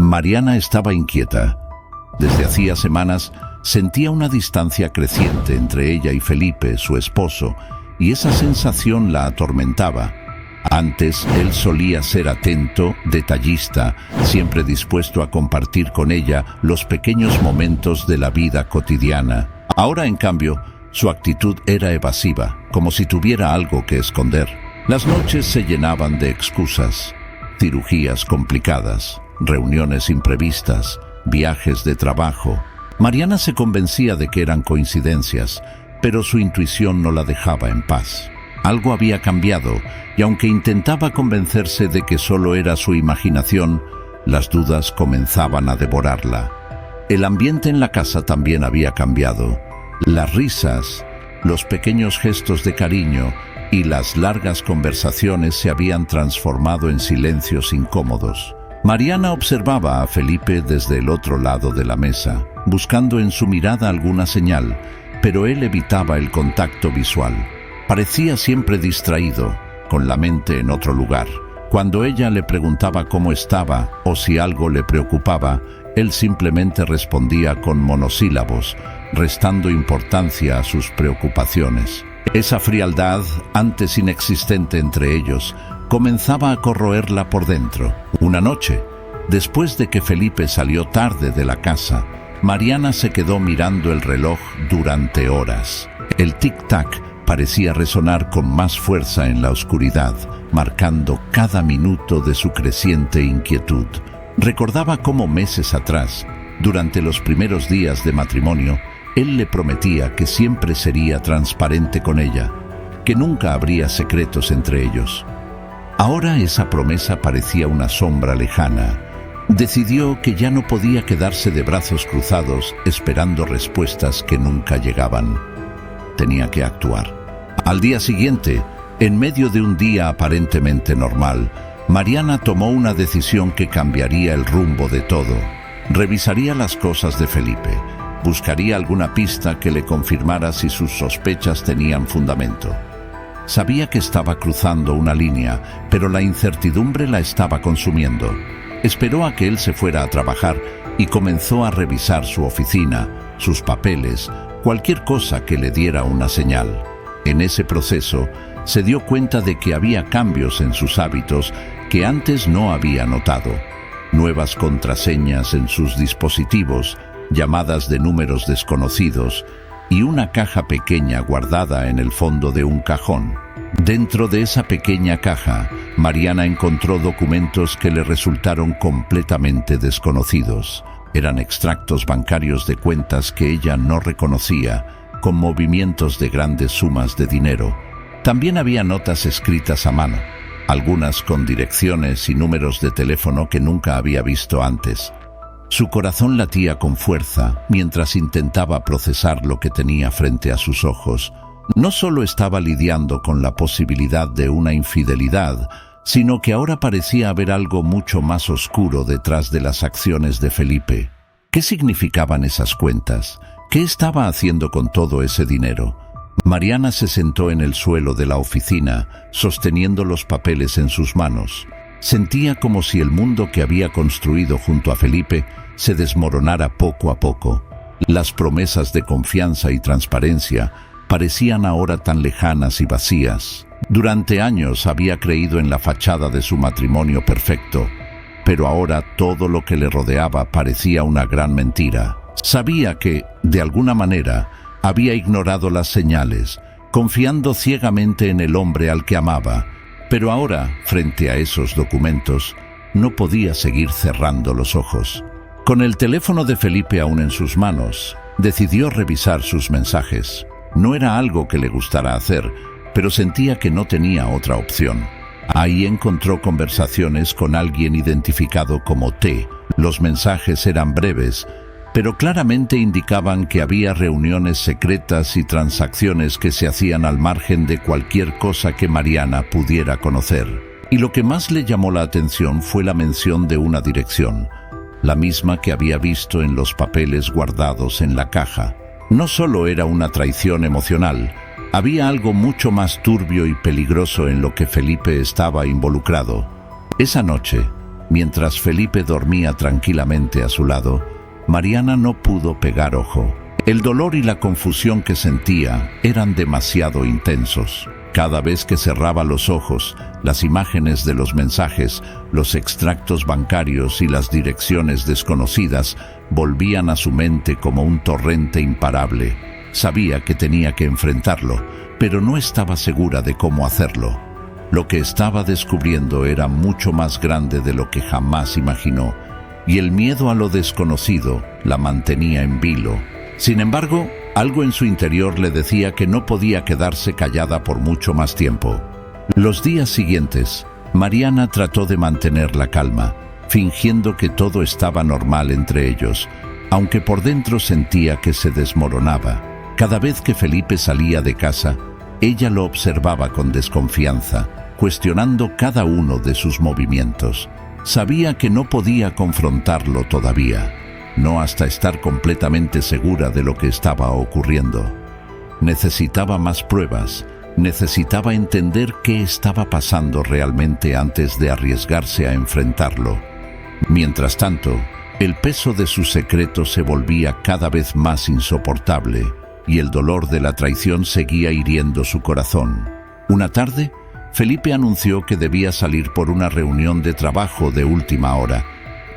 Mariana estaba inquieta. Desde hacía semanas sentía una distancia creciente entre ella y Felipe, su esposo, y esa sensación la atormentaba. Antes él solía ser atento, detallista, siempre dispuesto a compartir con ella los pequeños momentos de la vida cotidiana. Ahora, en cambio, su actitud era evasiva, como si tuviera algo que esconder. Las noches se llenaban de excusas, cirugías complicadas, reuniones imprevistas, viajes de trabajo. Mariana se convencía de que eran coincidencias, pero su intuición no la dejaba en paz. Algo había cambiado, y aunque intentaba convencerse de que solo era su imaginación, las dudas comenzaban a devorarla. El ambiente en la casa también había cambiado. Las risas, los pequeños gestos de cariño y las largas conversaciones se habían transformado en silencios incómodos. Mariana observaba a Felipe desde el otro lado de la mesa, buscando en su mirada alguna señal, pero él evitaba el contacto visual. Parecía siempre distraído, con la mente en otro lugar. Cuando ella le preguntaba cómo estaba o si algo le preocupaba, él simplemente respondía con monosílabos, restando importancia a sus preocupaciones. Esa frialdad, antes inexistente entre ellos, comenzaba a corroerla por dentro. Una noche, después de que Felipe salió tarde de la casa, Mariana se quedó mirando el reloj durante horas. El tic-tac parecía resonar con más fuerza en la oscuridad, marcando cada minuto de su creciente inquietud. Recordaba cómo meses atrás, durante los primeros días de matrimonio, él le prometía que siempre sería transparente con ella, que nunca habría secretos entre ellos. Ahora esa promesa parecía una sombra lejana. Decidió que ya no podía quedarse de brazos cruzados esperando respuestas que nunca llegaban. Tenía que actuar. Al día siguiente, en medio de un día aparentemente normal, Mariana tomó una decisión que cambiaría el rumbo de todo. Revisaría las cosas de Felipe. Buscaría alguna pista que le confirmara si sus sospechas tenían fundamento. Sabía que estaba cruzando una línea, pero la incertidumbre la estaba consumiendo. Esperó a que él se fuera a trabajar y comenzó a revisar su oficina, sus papeles, cualquier cosa que le diera una señal. En ese proceso, se dio cuenta de que había cambios en sus hábitos que antes no había notado. Nuevas contraseñas en sus dispositivos, llamadas de números desconocidos y una caja pequeña guardada en el fondo de un cajón. Dentro de esa pequeña caja, Mariana encontró documentos que le resultaron completamente desconocidos. Eran extractos bancarios de cuentas que ella no reconocía, con movimientos de grandes sumas de dinero. También había notas escritas a mano, algunas con direcciones y números de teléfono que nunca había visto antes. Su corazón latía con fuerza mientras intentaba procesar lo que tenía frente a sus ojos. No solo estaba lidiando con la posibilidad de una infidelidad, sino que ahora parecía haber algo mucho más oscuro detrás de las acciones de Felipe. ¿Qué significaban esas cuentas? ¿Qué estaba haciendo con todo ese dinero? Mariana se sentó en el suelo de la oficina, sosteniendo los papeles en sus manos. Sentía como si el mundo que había construido junto a Felipe se desmoronara poco a poco. Las promesas de confianza y transparencia parecían ahora tan lejanas y vacías. Durante años había creído en la fachada de su matrimonio perfecto, pero ahora todo lo que le rodeaba parecía una gran mentira. Sabía que, de alguna manera, había ignorado las señales, confiando ciegamente en el hombre al que amaba, pero ahora, frente a esos documentos, no podía seguir cerrando los ojos. Con el teléfono de Felipe aún en sus manos, decidió revisar sus mensajes. No era algo que le gustara hacer, pero sentía que no tenía otra opción. Ahí encontró conversaciones con alguien identificado como T. Los mensajes eran breves, pero claramente indicaban que había reuniones secretas y transacciones que se hacían al margen de cualquier cosa que Mariana pudiera conocer. Y lo que más le llamó la atención fue la mención de una dirección, la misma que había visto en los papeles guardados en la caja. No solo era una traición emocional, había algo mucho más turbio y peligroso en lo que Felipe estaba involucrado. Esa noche, Mientras Felipe dormía tranquilamente a su lado, Mariana no pudo pegar ojo. El dolor y la confusión que sentía eran demasiado intensos. Cada vez que cerraba los ojos, las imágenes de los mensajes, los extractos bancarios y las direcciones desconocidas volvían a su mente como un torrente imparable. Sabía que tenía que enfrentarlo, pero no estaba segura de cómo hacerlo. Lo que estaba descubriendo era mucho más grande de lo que jamás imaginó, y el miedo a lo desconocido la mantenía en vilo. Sin embargo, algo en su interior le decía que no podía quedarse callada por mucho más tiempo. Los días siguientes, Mariana trató de mantener la calma, fingiendo que todo estaba normal entre ellos, aunque por dentro sentía que se desmoronaba. Cada vez que Felipe salía de casa, ella lo observaba con desconfianza, cuestionando cada uno de sus movimientos. Sabía que no podía confrontarlo todavía, no hasta estar completamente segura de lo que estaba ocurriendo. Necesitaba más pruebas, necesitaba entender qué estaba pasando realmente antes de arriesgarse a enfrentarlo. Mientras tanto, el peso de su secreto se volvía cada vez más insoportable y el dolor de la traición seguía hiriendo su corazón. Una tarde, Felipe anunció que debía salir por una reunión de trabajo de última hora.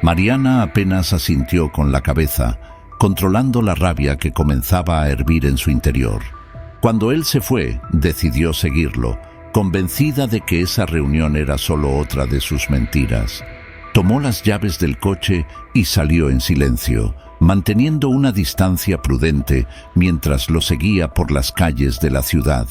Mariana apenas asintió con la cabeza, controlando la rabia que comenzaba a hervir en su interior. Cuando él se fue, decidió seguirlo, convencida de que esa reunión era solo otra de sus mentiras. Tomó las llaves del coche y salió en silencio, manteniendo una distancia prudente mientras lo seguía por las calles de la ciudad.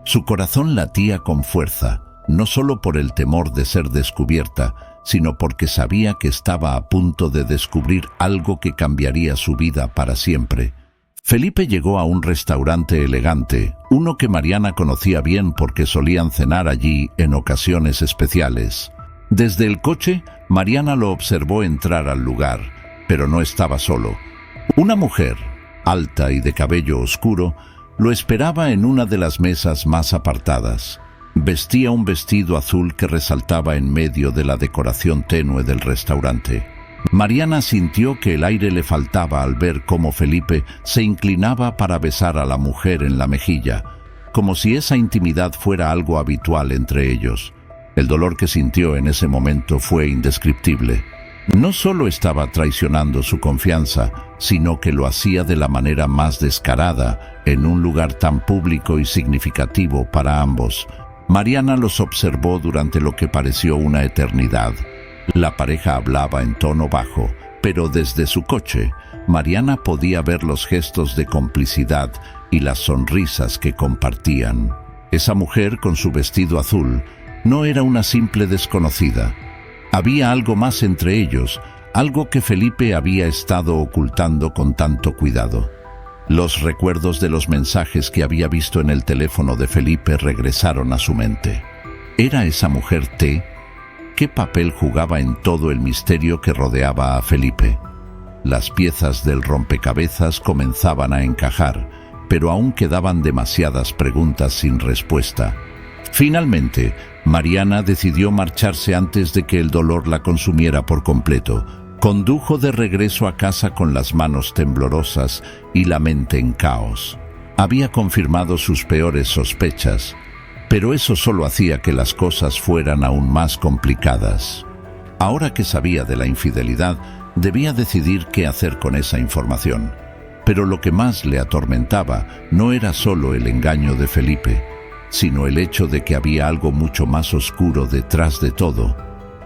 Su corazón latía con fuerza, no solo por el temor de ser descubierta, sino porque sabía que estaba a punto de descubrir algo que cambiaría su vida para siempre. Felipe llegó a un restaurante elegante, uno que Mariana conocía bien porque solían cenar allí en ocasiones especiales. Desde el coche, Mariana lo observó entrar al lugar, pero no estaba solo. Una mujer, alta y de cabello oscuro, lo esperaba en una de las mesas más apartadas. Vestía un vestido azul que resaltaba en medio de la decoración tenue del restaurante. Mariana sintió que el aire le faltaba al ver cómo Felipe se inclinaba para besar a la mujer en la mejilla, como si esa intimidad fuera algo habitual entre ellos. El dolor que sintió en ese momento fue indescriptible. No solo estaba traicionando su confianza, sino que lo hacía de la manera más descarada, en un lugar tan público y significativo para ambos. Mariana los observó durante lo que pareció una eternidad. La pareja hablaba en tono bajo, pero desde su coche, Mariana podía ver los gestos de complicidad y las sonrisas que compartían. Esa mujer con su vestido azul no era una simple desconocida. Había algo más entre ellos, algo que Felipe había estado ocultando con tanto cuidado. Los recuerdos de los mensajes que había visto en el teléfono de Felipe regresaron a su mente. ¿Era esa mujer T? ¿Qué papel jugaba en todo el misterio que rodeaba a Felipe? Las piezas del rompecabezas comenzaban a encajar, pero aún quedaban demasiadas preguntas sin respuesta. Finalmente, Mariana decidió marcharse antes de que el dolor la consumiera por completo. Condujo de regreso a casa con las manos temblorosas y la mente en caos. Había confirmado sus peores sospechas, pero eso solo hacía que las cosas fueran aún más complicadas. Ahora que sabía de la infidelidad, debía decidir qué hacer con esa información. Pero lo que más le atormentaba no era solo el engaño de Felipe, sino el hecho de que había algo mucho más oscuro detrás de todo,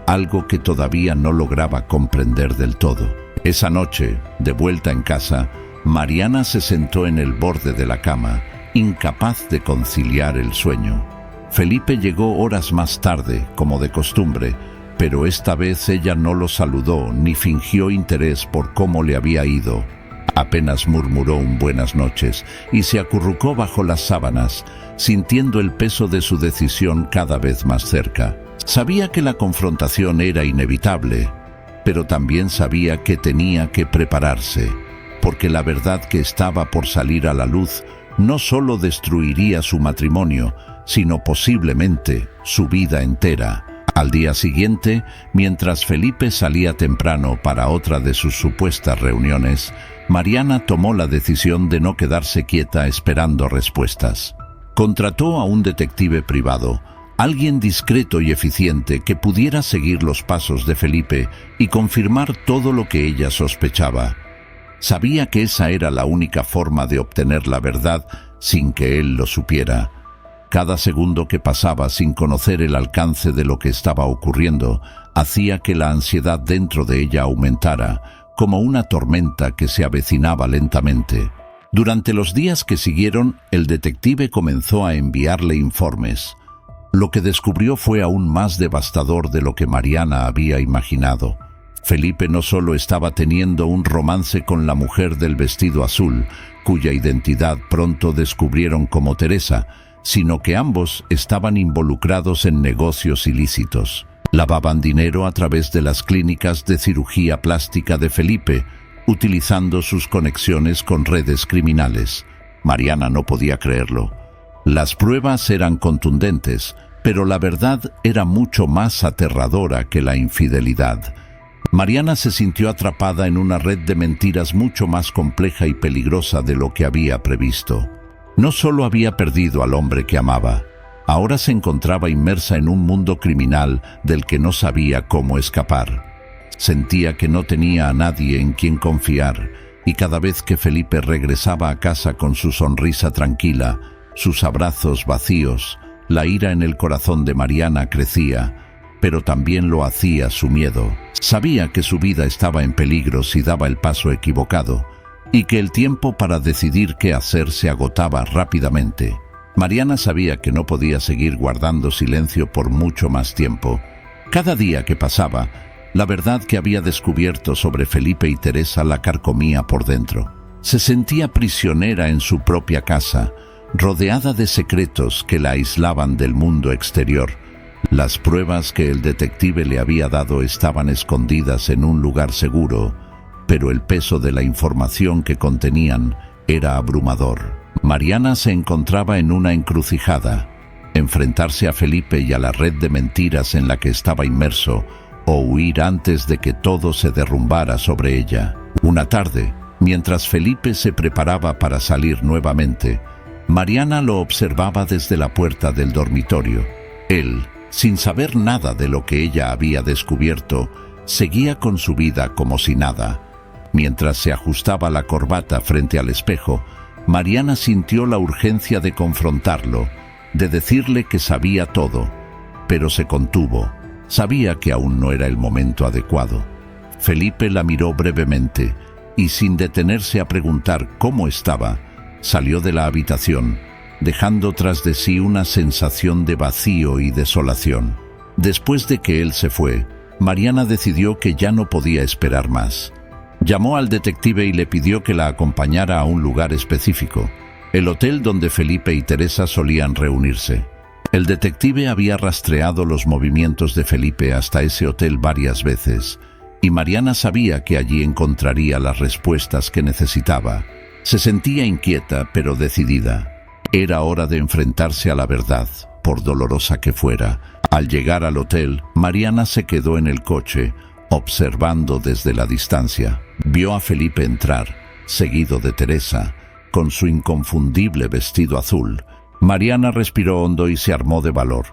algo que todavía no lograba comprender del todo. Esa noche, de vuelta en casa, Mariana se sentó en el borde de la cama, incapaz de conciliar el sueño. Felipe llegó horas más tarde, como de costumbre, pero esta vez ella no lo saludó ni fingió interés por cómo le había ido. Apenas murmuró un buenas noches y se acurrucó bajo las sábanas, sintiendo el peso de su decisión cada vez más cerca. Sabía que la confrontación era inevitable, pero también sabía que tenía que prepararse, porque la verdad que estaba por salir a la luz no solo destruiría su matrimonio, sino posiblemente su vida entera. Al día siguiente, mientras Felipe salía temprano para otra de sus supuestas reuniones, Mariana tomó la decisión de no quedarse quieta esperando respuestas. Contrató a un detective privado, alguien discreto y eficiente que pudiera seguir los pasos de Felipe y confirmar todo lo que ella sospechaba. Sabía que esa era la única forma de obtener la verdad sin que él lo supiera. Cada segundo que pasaba sin conocer el alcance de lo que estaba ocurriendo hacía que la ansiedad dentro de ella aumentara, como una tormenta que se avecinaba lentamente. Durante los días que siguieron, el detective comenzó a enviarle informes. Lo que descubrió fue aún más devastador de lo que Mariana había imaginado. Felipe no solo estaba teniendo un romance con la mujer del vestido azul, cuya identidad pronto descubrieron como Teresa, sino que ambos estaban involucrados en negocios ilícitos. Lavaban dinero a través de las clínicas de cirugía plástica de Felipe, utilizando sus conexiones con redes criminales. Mariana no podía creerlo. Las pruebas eran contundentes, pero la verdad era mucho más aterradora que la infidelidad. Mariana se sintió atrapada en una red de mentiras mucho más compleja y peligrosa de lo que había previsto. No solo había perdido al hombre que amaba, ahora se encontraba inmersa en un mundo criminal del que no sabía cómo escapar. Sentía que no tenía a nadie en quien confiar, y cada vez que Felipe regresaba a casa con su sonrisa tranquila, sus abrazos vacíos, la ira en el corazón de Mariana crecía, pero también lo hacía su miedo. Sabía que su vida estaba en peligro si daba el paso equivocado, y que el tiempo para decidir qué hacer se agotaba rápidamente. Mariana sabía que no podía seguir guardando silencio por mucho más tiempo. Cada día que pasaba, la verdad que había descubierto sobre Felipe y Teresa la carcomía por dentro. Se sentía prisionera en su propia casa, rodeada de secretos que la aislaban del mundo exterior. Las pruebas que el detective le había dado estaban escondidas en un lugar seguro, pero el peso de la información que contenían era abrumador. Mariana se encontraba en una encrucijada: enfrentarse a Felipe y a la red de mentiras en la que estaba inmerso, o huir antes de que todo se derrumbara sobre ella. Una tarde, mientras Felipe se preparaba para salir nuevamente, Mariana lo observaba desde la puerta del dormitorio. Él, sin saber nada de lo que ella había descubierto, seguía con su vida como si nada. Mientras se ajustaba la corbata frente al espejo, Mariana sintió la urgencia de confrontarlo, de decirle que sabía todo, pero se contuvo. Sabía que aún no era el momento adecuado. Felipe la miró brevemente y, sin detenerse a preguntar cómo estaba, salió de la habitación, dejando tras de sí una sensación de vacío y desolación. Después de que él se fue, Mariana decidió que ya no podía esperar más. Llamó al detective y le pidió que la acompañara a un lugar específico, el hotel donde Felipe y Teresa solían reunirse. El detective había rastreado los movimientos de Felipe hasta ese hotel varias veces, y Mariana sabía que allí encontraría las respuestas que necesitaba. Se sentía inquieta, pero decidida. Era hora de enfrentarse a la verdad, por dolorosa que fuera. Al llegar al hotel, Mariana se quedó en el coche, observando desde la distancia. Vio a Felipe entrar, seguido de Teresa, con su inconfundible vestido azul. Mariana respiró hondo y se armó de valor.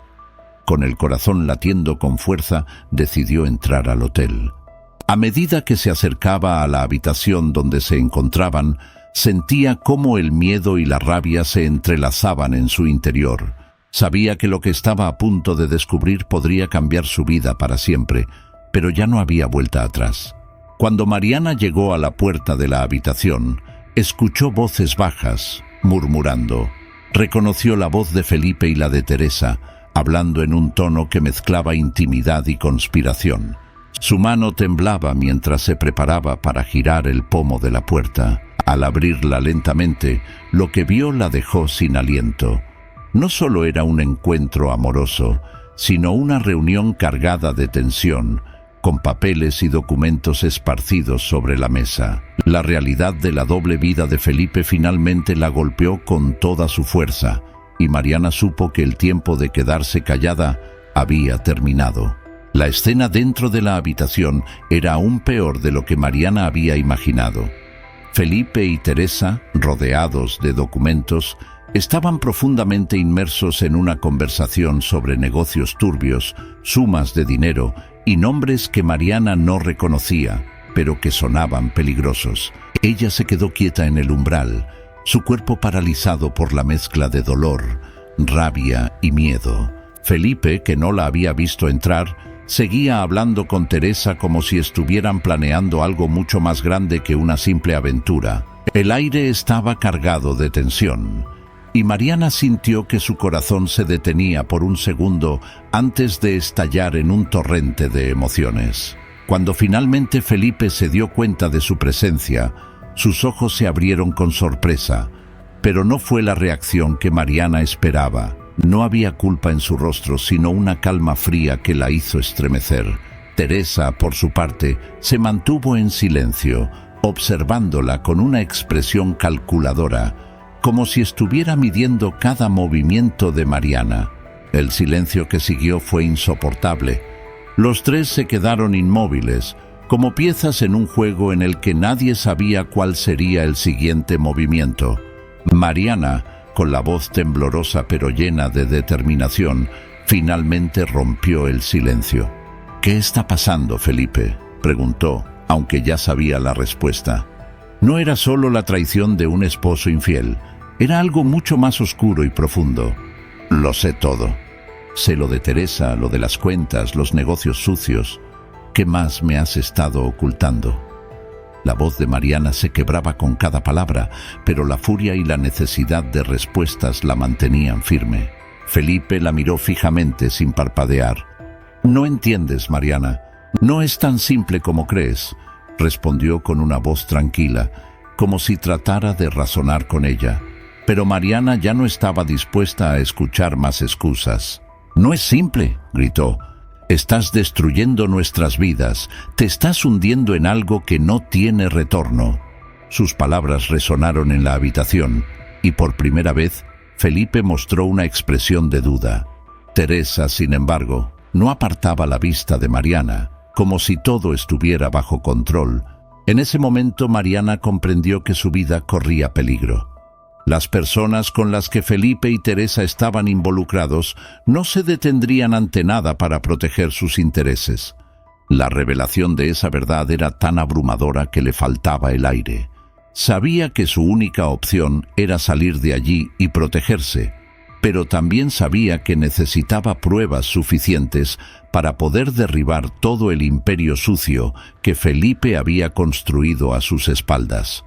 Con el corazón latiendo con fuerza, decidió entrar al hotel. A medida que se acercaba a la habitación donde se encontraban, sentía cómo el miedo y la rabia se entrelazaban en su interior. Sabía que lo que estaba a punto de descubrir podría cambiar su vida para siempre, pero ya no había vuelta atrás. Cuando Mariana llegó a la puerta de la habitación, escuchó voces bajas, murmurando. Reconoció la voz de Felipe y la de Teresa, hablando en un tono que mezclaba intimidad y conspiración. Su mano temblaba mientras se preparaba para girar el pomo de la puerta. Al abrirla lentamente, lo que vio la dejó sin aliento. No solo era un encuentro amoroso, sino una reunión cargada de tensión, con papeles y documentos esparcidos sobre la mesa. La realidad de la doble vida de Felipe finalmente la golpeó con toda su fuerza, y Mariana supo que el tiempo de quedarse callada había terminado. La escena dentro de la habitación era aún peor de lo que Mariana había imaginado. Felipe y Teresa, rodeados de documentos, estaban profundamente inmersos en una conversación sobre negocios turbios, sumas de dinero y nombres que Mariana no reconocía, pero que sonaban peligrosos. Ella se quedó quieta en el umbral, su cuerpo paralizado por la mezcla de dolor, rabia y miedo. Felipe, que no la había visto entrar, seguía hablando con Teresa como si estuvieran planeando algo mucho más grande que una simple aventura. El aire estaba cargado de tensión, y Mariana sintió que su corazón se detenía por un segundo antes de estallar en un torrente de emociones. Cuando finalmente Felipe se dio cuenta de su presencia, sus ojos se abrieron con sorpresa, pero no fue la reacción que Mariana esperaba. No había culpa en su rostro, sino una calma fría que la hizo estremecer. Teresa, por su parte, se mantuvo en silencio, observándola con una expresión calculadora, como si estuviera midiendo cada movimiento de Mariana. El silencio que siguió fue insoportable. Los tres se quedaron inmóviles, como piezas en un juego en el que nadie sabía cuál sería el siguiente movimiento. Mariana, con la voz temblorosa pero llena de determinación, finalmente rompió el silencio. «¿Qué está pasando, Felipe?», preguntó, aunque ya sabía la respuesta. No era solo la traición de un esposo infiel, era algo mucho más oscuro y profundo. «Lo sé todo. Sé lo de Teresa, lo de las cuentas, los negocios sucios. ¿Qué más me has estado ocultando?». La voz de Mariana se quebraba con cada palabra, pero la furia y la necesidad de respuestas la mantenían firme. Felipe la miró fijamente sin parpadear. «No entiendes, Mariana. No es tan simple como crees», respondió con una voz tranquila, como si tratara de razonar con ella. Pero Mariana ya no estaba dispuesta a escuchar más excusas. «No es simple», gritó. «Estás destruyendo nuestras vidas, te estás hundiendo en algo que no tiene retorno». Sus palabras resonaron en la habitación, y por primera vez, Felipe mostró una expresión de duda. Teresa, sin embargo, no apartaba la vista de Mariana, como si todo estuviera bajo control. En ese momento, Mariana comprendió que su vida corría peligro. Las personas con las que Felipe y Teresa estaban involucrados no se detendrían ante nada para proteger sus intereses. La revelación de esa verdad era tan abrumadora que le faltaba el aire. Sabía que su única opción era salir de allí y protegerse, pero también sabía que necesitaba pruebas suficientes para poder derribar todo el imperio sucio que Felipe había construido a sus espaldas.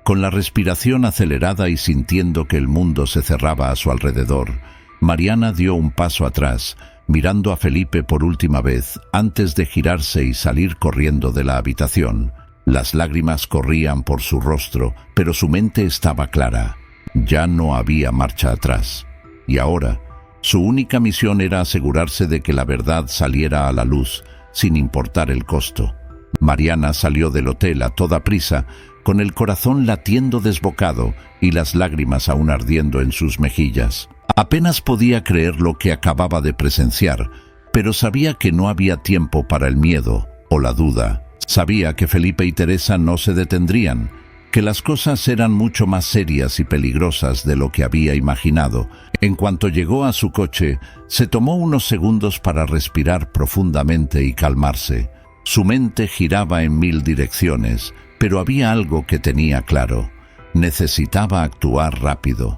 Con la respiración acelerada y sintiendo que el mundo se cerraba a su alrededor, Mariana dio un paso atrás, mirando a Felipe por última vez antes de girarse y salir corriendo de la habitación. Las lágrimas corrían por su rostro, pero su mente estaba clara. Ya no había marcha atrás. Y ahora, su única misión era asegurarse de que la verdad saliera a la luz, sin importar el costo. Mariana salió del hotel a toda prisa, con el corazón latiendo desbocado y las lágrimas aún ardiendo en sus mejillas. Apenas podía creer lo que acababa de presenciar, pero sabía que no había tiempo para el miedo o la duda. Sabía que Felipe y Teresa no se detendrían, que las cosas eran mucho más serias y peligrosas de lo que había imaginado. En cuanto llegó a su coche, se tomó unos segundos para respirar profundamente y calmarse. Su mente giraba en 1000 direcciones, pero había algo que tenía claro. Necesitaba actuar rápido.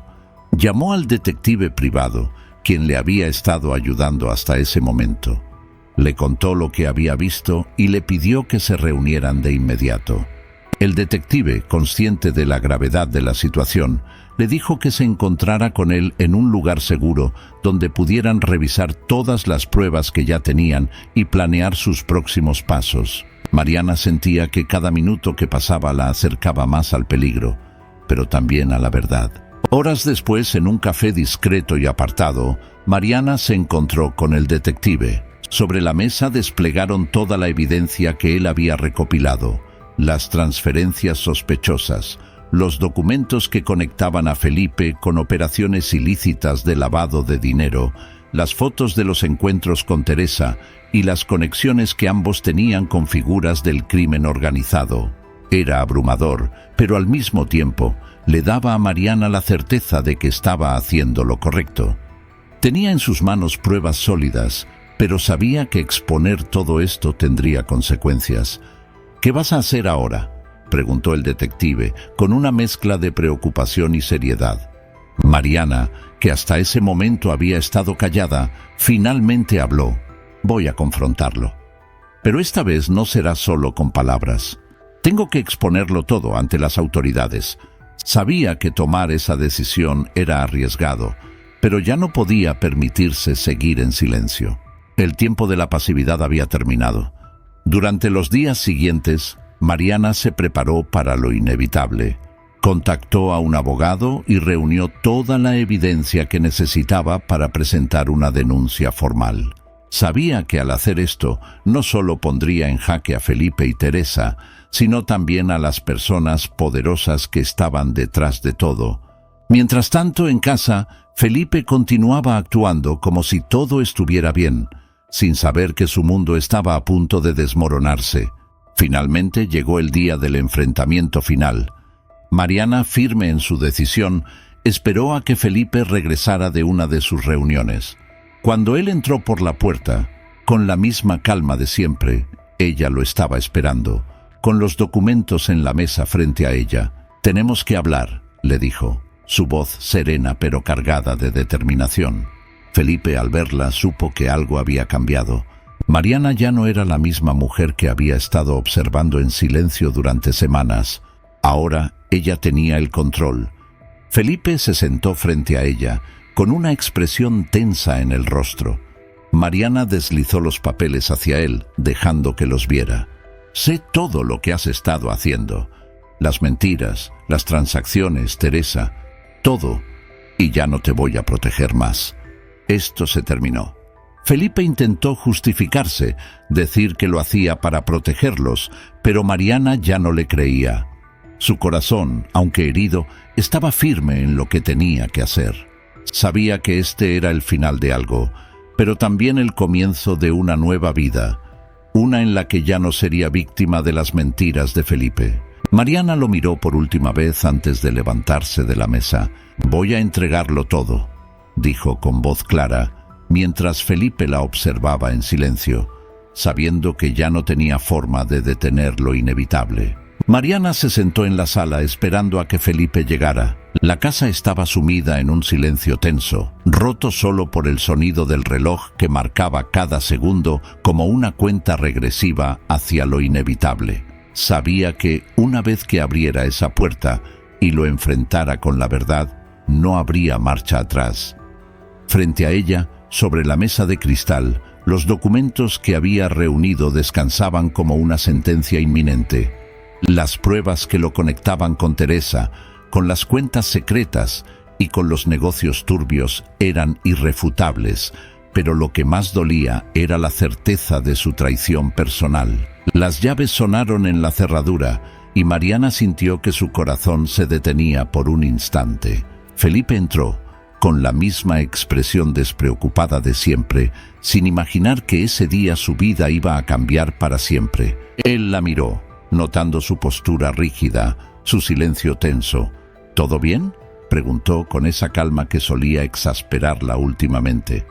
Llamó al detective privado, quien le había estado ayudando hasta ese momento. Le contó lo que había visto y le pidió que se reunieran de inmediato. El detective, consciente de la gravedad de la situación, le dijo que se encontrara con él en un lugar seguro donde pudieran revisar todas las pruebas que ya tenían y planear sus próximos pasos. Mariana sentía que cada minuto que pasaba la acercaba más al peligro, pero también a la verdad. Horas después, en un café discreto y apartado, Mariana se encontró con el detective. Sobre la mesa desplegaron toda la evidencia que él había recopilado: las transferencias sospechosas, los documentos que conectaban a Felipe con operaciones ilícitas de lavado de dinero, las fotos de los encuentros con Teresa y las conexiones que ambos tenían con figuras del crimen organizado. Era abrumador, pero al mismo tiempo le daba a Mariana la certeza de que estaba haciendo lo correcto. Tenía en sus manos pruebas sólidas, pero sabía que exponer todo esto tendría consecuencias. «¿Qué vas a hacer ahora?», preguntó el detective, con una mezcla de preocupación y seriedad. Mariana, que hasta ese momento había estado callada, finalmente habló. «Voy a confrontarlo. Pero esta vez no será solo con palabras. Tengo que exponerlo todo ante las autoridades». Sabía que tomar esa decisión era arriesgado, pero ya no podía permitirse seguir en silencio. El tiempo de la pasividad había terminado. Durante los días siguientes, Mariana se preparó para lo inevitable. Contactó a un abogado y reunió toda la evidencia que necesitaba para presentar una denuncia formal. Sabía que al hacer esto no solo pondría en jaque a Felipe y Teresa, sino también a las personas poderosas que estaban detrás de todo. Mientras tanto, en casa, Felipe continuaba actuando como si todo estuviera bien, sin saber que su mundo estaba a punto de desmoronarse. Finalmente llegó el día del enfrentamiento final. Mariana, firme en su decisión, esperó a que Felipe regresara de una de sus reuniones. Cuando él entró por la puerta, con la misma calma de siempre, ella lo estaba esperando, con los documentos en la mesa frente a ella. «Tenemos que hablar», le dijo, su voz serena pero cargada de determinación. Felipe, al verla, supo que algo había cambiado. Mariana ya no era la misma mujer que había estado observando en silencio durante semanas. Ahora ella tenía el control. Felipe se sentó frente a ella, con una expresión tensa en el rostro. Mariana deslizó los papeles hacia él, dejando que los viera. «Sé todo lo que has estado haciendo. Las mentiras, las transacciones, Teresa, todo. Y ya no te voy a proteger más. Esto se terminó». Felipe intentó justificarse, decir que lo hacía para protegerlos, pero Mariana ya no le creía. Su corazón, aunque herido, estaba firme en lo que tenía que hacer. Sabía que este era el final de algo, pero también el comienzo de una nueva vida, una en la que ya no sería víctima de las mentiras de Felipe. Mariana lo miró por última vez antes de levantarse de la mesa. «Voy a entregarlo todo», dijo con voz clara, mientras Felipe la observaba en silencio, sabiendo que ya no tenía forma de detener lo inevitable. Mariana se sentó en la sala esperando a que Felipe llegara. La casa estaba sumida en un silencio tenso, roto solo por el sonido del reloj que marcaba cada segundo como una cuenta regresiva hacia lo inevitable. Sabía que, una vez que abriera esa puerta y lo enfrentara con la verdad, no habría marcha atrás. Frente a ella, sobre la mesa de cristal, los documentos que había reunido descansaban como una sentencia inminente. Las pruebas que lo conectaban con Teresa, con las cuentas secretas y con los negocios turbios eran irrefutables, pero lo que más dolía era la certeza de su traición personal. Las llaves sonaron en la cerradura y Mariana sintió que su corazón se detenía por un instante. Felipe entró, con la misma expresión despreocupada de siempre, sin imaginar que ese día su vida iba a cambiar para siempre. Él la miró, notando su postura rígida, su silencio tenso. «¿Todo bien?», preguntó con esa calma que solía exasperarla últimamente.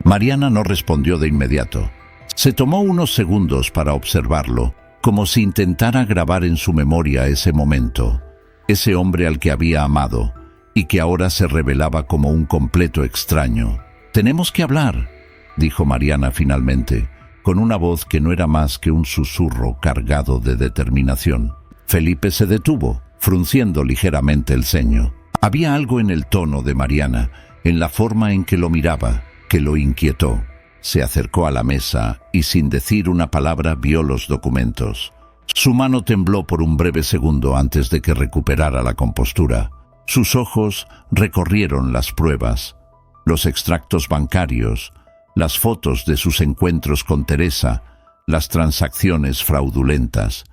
Mariana no respondió de inmediato. Se tomó unos segundos para observarlo, como si intentara grabar en su memoria ese momento, ese hombre al que había amado, y que ahora se revelaba como un completo extraño. «Tenemos que hablar», dijo Mariana finalmente, con una voz que no era más que un susurro cargado de determinación. Felipe se detuvo, frunciendo ligeramente el ceño. Había algo en el tono de Mariana, en la forma en que lo miraba, que lo inquietó. Se acercó a la mesa y sin decir una palabra vio los documentos. Su mano tembló por un breve segundo antes de que recuperara la compostura. Sus ojos recorrieron las pruebas, los extractos bancarios, las fotos de sus encuentros con Teresa, las transacciones fraudulentas.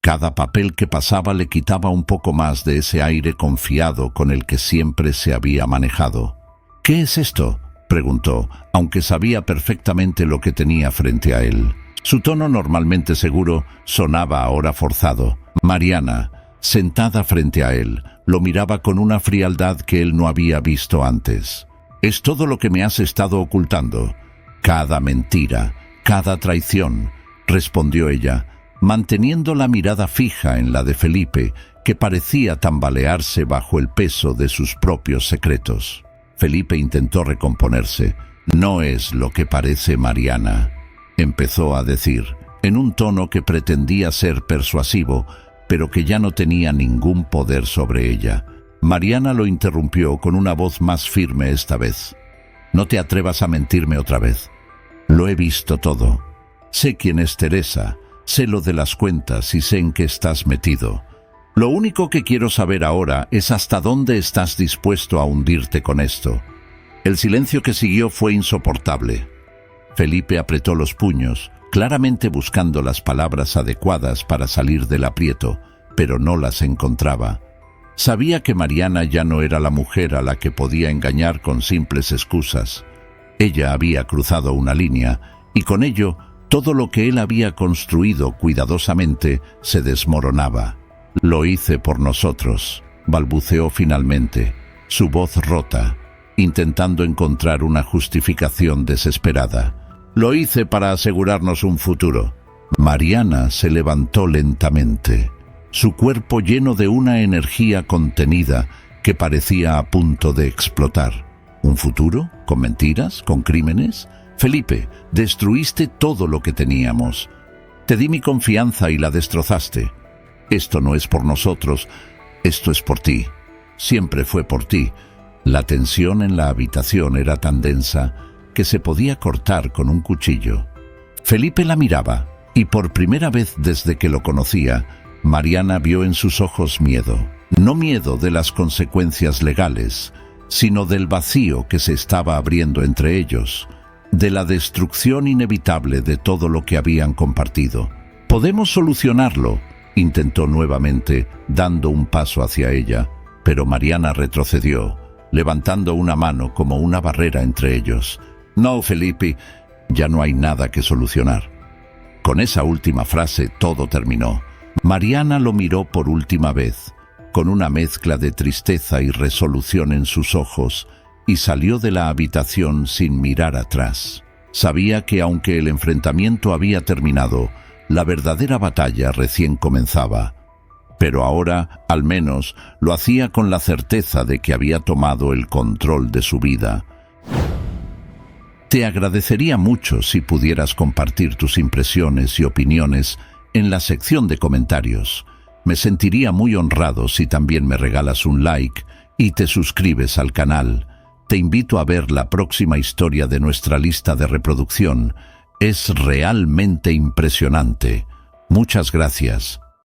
Cada papel que pasaba le quitaba un poco más de ese aire confiado con el que siempre se había manejado. «¿Qué es esto?», preguntó, aunque sabía perfectamente lo que tenía frente a él. Su tono normalmente seguro sonaba ahora forzado. Mariana, sentada frente a él, lo miraba con una frialdad que él no había visto antes. «Es todo lo que me has estado ocultando. Cada mentira, cada traición», respondió ella, manteniendo la mirada fija en la de Felipe, que parecía tambalearse bajo el peso de sus propios secretos. Felipe intentó recomponerse. «No es lo que parece, Mariana», empezó a decir, en un tono que pretendía ser persuasivo, pero que ya no tenía ningún poder sobre ella. Mariana lo interrumpió con una voz más firme esta vez. «No te atrevas a mentirme otra vez. Lo he visto todo. Sé quién es Teresa, sé lo de las cuentas y sé en qué estás metido. Lo único que quiero saber ahora es hasta dónde estás dispuesto a hundirte con esto». El silencio que siguió fue insoportable. Felipe apretó los puños, claramente buscando las palabras adecuadas para salir del aprieto, pero no las encontraba. Sabía que Mariana ya no era la mujer a la que podía engañar con simples excusas. Ella había cruzado una línea, y con ello todo lo que él había construido cuidadosamente se desmoronaba. «Lo hice por nosotros», balbuceó finalmente, su voz rota, intentando encontrar una justificación desesperada. «Lo hice para asegurarnos un futuro». Mariana se levantó lentamente, su cuerpo lleno de una energía contenida que parecía a punto de explotar. ¿Un futuro? ¿Con mentiras? ¿Con crímenes? Felipe, destruiste todo lo que teníamos. Te di mi confianza y la destrozaste. Esto no es por nosotros, esto es por ti. Siempre fue por ti. La tensión en la habitación era tan densa que se podía cortar con un cuchillo. Felipe la miraba, y por primera vez desde que lo conocía, Mariana vio en sus ojos miedo. No miedo de las consecuencias legales, sino del vacío que se estaba abriendo entre ellos, de la destrucción inevitable de todo lo que habían compartido. «Podemos solucionarlo», intentó nuevamente, dando un paso hacia ella, pero Mariana retrocedió, levantando una mano como una barrera entre ellos. «No, Felipe, ya no hay nada que solucionar». Con esa última frase todo terminó. Mariana lo miró por última vez, con una mezcla de tristeza y resolución en sus ojos, y salió de la habitación sin mirar atrás. Sabía que aunque el enfrentamiento había terminado, la verdadera batalla recién comenzaba. Pero ahora, al menos, lo hacía con la certeza de que había tomado el control de su vida. Te agradecería mucho si pudieras compartir tus impresiones y opiniones en la sección de comentarios. Me sentiría muy honrado si también me regalas un like y te suscribes al canal. Te invito a ver la próxima historia de nuestra lista de reproducción. Es realmente impresionante. Muchas gracias.